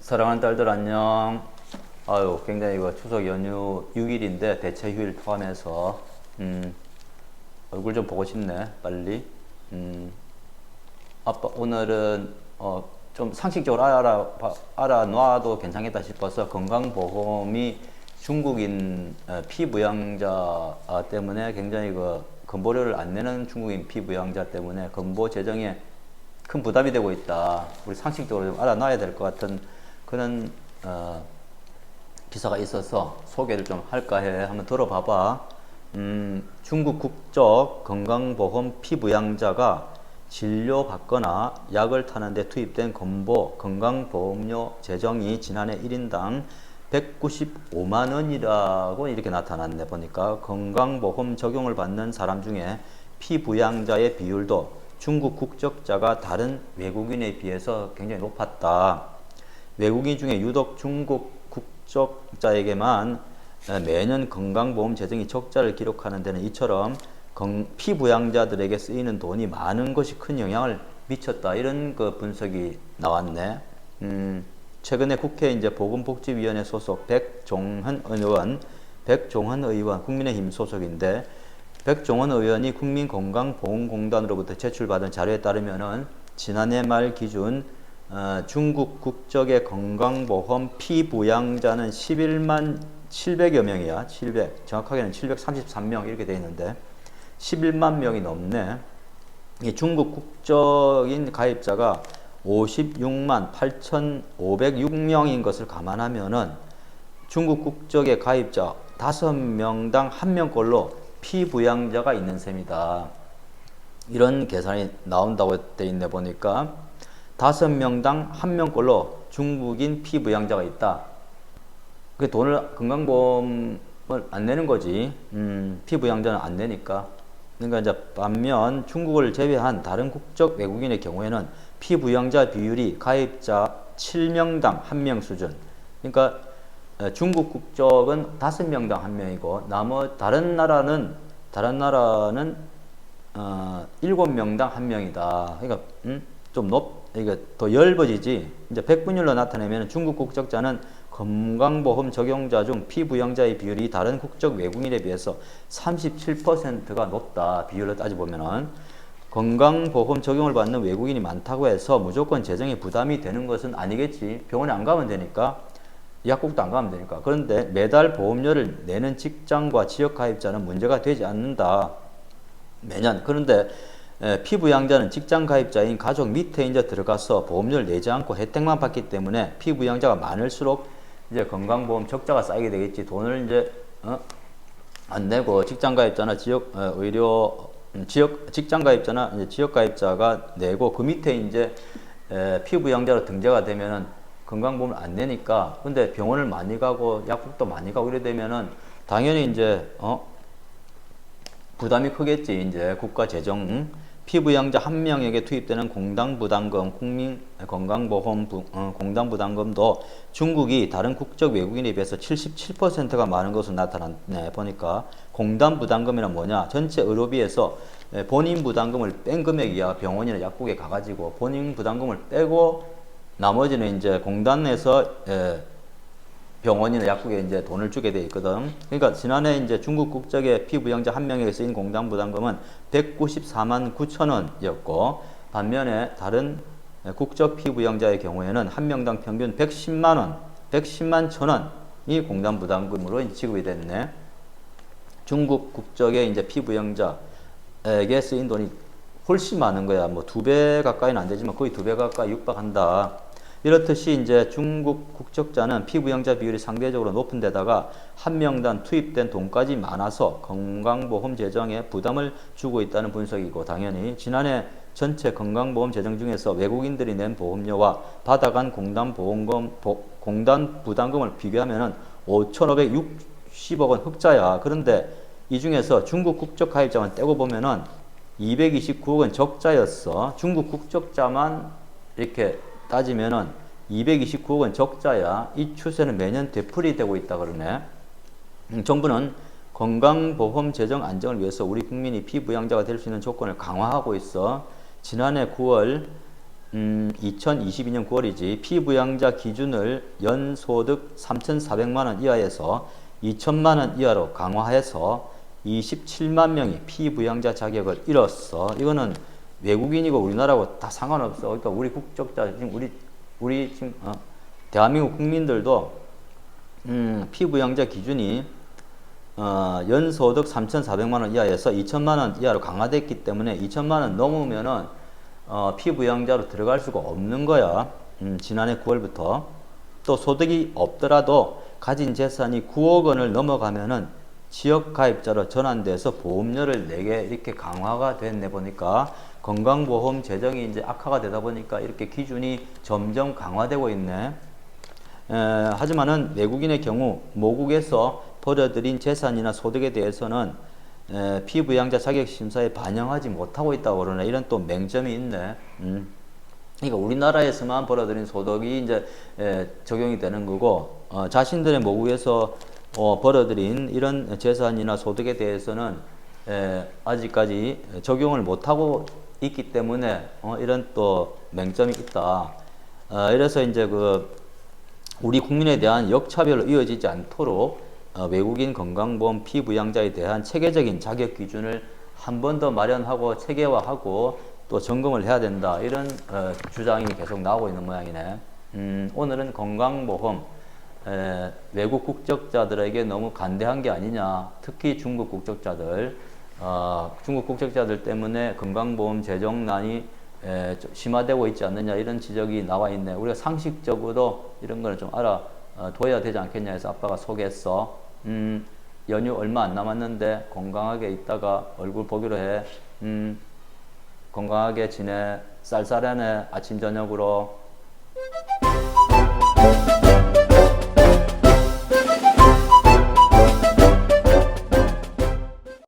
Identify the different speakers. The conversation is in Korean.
Speaker 1: 사랑하는 딸들 안녕. 아유, 굉장히 이거 추석 연휴 6일인데 대체 휴일 포함해서 얼굴 좀 보고 싶네, 빨리. 아빠 오늘은 좀 상식적으로 알아놔도 괜찮겠다 싶어서 건강보험이 중국인 피부양자 때문에 굉장히 그 건보료를 안 내는 중국인 피부양자 때문에 건보 재정에 큰 부담이 되고 있다. 우리 상식적으로 좀 알아놔야 될 것 같은 그런 기사가 있어서 소개를 좀 할까 해. 한번 들어봐봐. 중국 국적 건강보험 피부양자가 진료받거나 약을 타는데 투입된 건강보험료 재정이 지난해 1인당 195만 원이라고 이렇게 나타났네. 보니까 건강보험 적용을 받는 사람 중에 피부양자의 비율도 중국 국적자가 다른 외국인에 비해서 굉장히 높았다. 외국인 중에 유독 중국 국적자에게만 매년 건강보험 재정이 적자를 기록하는 데는 이처럼 피부양자들에게 쓰이는 돈이 많은 것이 큰 영향을 미쳤다. 이런 그 분석이 나왔네. 최근에 국회 이제 보건복지위원회 소속 백종헌 의원 국민의힘 소속인데 백종원 의원이 국민건강보험공단으로부터 제출받은 자료에 따르면은 지난해 말 기준 중국 국적의 건강보험 피부양자는 11만 700여 명이야. 700. 정확하게는 733명 이렇게 돼 있는데 11만 명이 넘네. 이 중국 국적인 가입자가 56만 8,506명인 것을 감안하면은 중국 국적의 가입자 5명당 1명꼴로 피부양자가 있는 셈이다. 이런 계산이 나온다고 돼 있네. 보니까 5명당 1명꼴로 중국인 피부양자가 있다. 그 돈을 건강보험을 안 내는 거지. 피부양자는 안 내니까. 그러니까 이제 반면 중국을 제외한 다른 국적 외국인의 경우에는 피부양자 비율이 가입자 7명당 1명 수준. 그러니까 중국 국적은 5명당 1명이고 다른 나라는 7명당 1명이다. 그러니까 이게 더 엷어지지. 이제 백분율로 나타내면 중국 국적자는 건강보험 적용자 중 피부양자의 비율이 다른 국적 외국인에 비해서 37%가 높다. 비율로 따져보면은 건강보험 적용을 받는 외국인이 많다고 해서 무조건 재정에 부담이 되는 것은 아니겠지. 병원에 안 가면 되니까. 약국도 안 가면 되니까. 그런데 매달 보험료를 내는 직장과 지역 가입자는 문제가 되지 않는다. 매년. 그런데 피부양자는 직장 가입자인 가족 밑에 이제 들어가서 보험료를 내지 않고 혜택만 받기 때문에 피부양자가 많을수록 이제 건강보험 적자가 쌓이게 되겠지. 돈을 이제 안 내고 직장 가입자나 직장 가입자나 이제 지역 가입자가 내고 그 밑에 이제 피부양자로 등재가 되면은 건강보험을 안 내니까. 근데 병원을 많이 가고 약국도 많이 가고 이래 되면은 당연히 이제 부담이 크겠지. 이제 국가 재정. 피부양자 1명에게 투입되는 공당부담금, 국민건강보험 공당부담금도 중국이 다른 국적 외국인에 비해서 77%가 많은 것으로 나타났네. 보니까 공당부담금이란 뭐냐? 전체 의료비에서 본인 부담금을 뺀 금액이야. 병원이나 약국에 가가지고 본인 부담금을 빼고 나머지는 이제 공단에서 병원이나 약국에 이제 돈을 주게 돼 있거든. 그러니까 지난해 이제 중국 국적의 피부양자 1명에게 쓰인 공당 부담금은 194만 9천 원이었고 반면에 다른 국적 피부양자의 경우에는 1명당 평균 110만 천 원이 공당 부담금으로 지급이 됐네. 중국 국적의 이제 피부양자에게 쓰인 돈이 훨씬 많은 거야. 뭐 2배 가까이는 안 되지만 거의 2배 가까이 육박한다. 이렇듯이 이제 중국 국적자는 피부양자 비율이 상대적으로 높은 데다가 1명당 투입된 돈까지 많아서 건강보험 재정에 부담을 주고 있다는 분석이고, 당연히 지난해 전체 건강보험 재정 중에서 외국인들이 낸 보험료와 받아간 공단 부담금을 비교하면 5,560억 원 흑자야. 그런데 이 중에서 중국 국적 가입자만 떼고 보면은 229억 원 적자였어. 중국 국적자만 이렇게 따지면은 229억 원 적자야. 이 추세는 매년 되풀이되고 있다 그러네. 정부는 건강보험 재정 안정을 위해서 우리 국민이 피부양자가 될 수 있는 조건을 강화하고 있어. 지난해 9월 2022년 9월이지 피부양자 기준을 연소득 3,400만 원 이하에서 2천만 원 이하로 강화해서 27만 명이 피부양자 자격을 잃었어. 이거는 외국인이고 우리나라고 다 상관없어. 그러니까 우리 국적자 지금 우리 지금 대한민국 국민들도 피부양자 기준이 연소득 3,400만 원 이하에서 2천만 원 이하로 강화됐기 때문에 2천만 원 넘으면은 피부양자로 들어갈 수가 없는 거야. 지난해 9월부터. 또 소득이 없더라도 가진 재산이 9억 원을 넘어가면은 지역 가입자로 전환돼서 보험료를 내게 이렇게 강화가 됐네. 보니까 건강보험 재정이 이제 악화가 되다 보니까 이렇게 기준이 점점 강화되고 있네. 하지만은 외국인의 경우 모국에서 벌어들인 재산이나 소득에 대해서는 피부양자 자격심사에 반영하지 못하고 있다고 그러네. 이런 또 맹점이 있네. 그러니까 우리나라에서만 벌어들인 소득이 이제 적용이 되는 거고, 자신들의 모국에서 벌어들인 이런 재산이나 소득에 대해서는 아직까지 적용을 못하고 있기 때문에 이런 또 맹점이 있다. 이래서 이제 우리 국민에 대한 역차별로 이어지지 않도록 외국인 건강보험 피부양자에 대한 체계적인 자격 기준을 한 번 더 마련하고 체계화하고 또 점검을 해야 된다. 이런 주장이 계속 나오고 있는 모양이네. 오늘은 건강보험 외국 국적자들에게 너무 간대한 게 아니냐. 특히 중국 국적자들 때문에 건강보험 재정난이 심화되고 있지 않느냐, 이런 지적이 나와 있네. 우리가 상식적으로 이런 거는 좀 알아둬야 되지 않겠냐 해서 아빠가 소개했어. 연휴 얼마 안 남았는데 건강하게 있다가 얼굴 보기로 해. 건강하게 지내. 쌀쌀하네. 아침 저녁으로.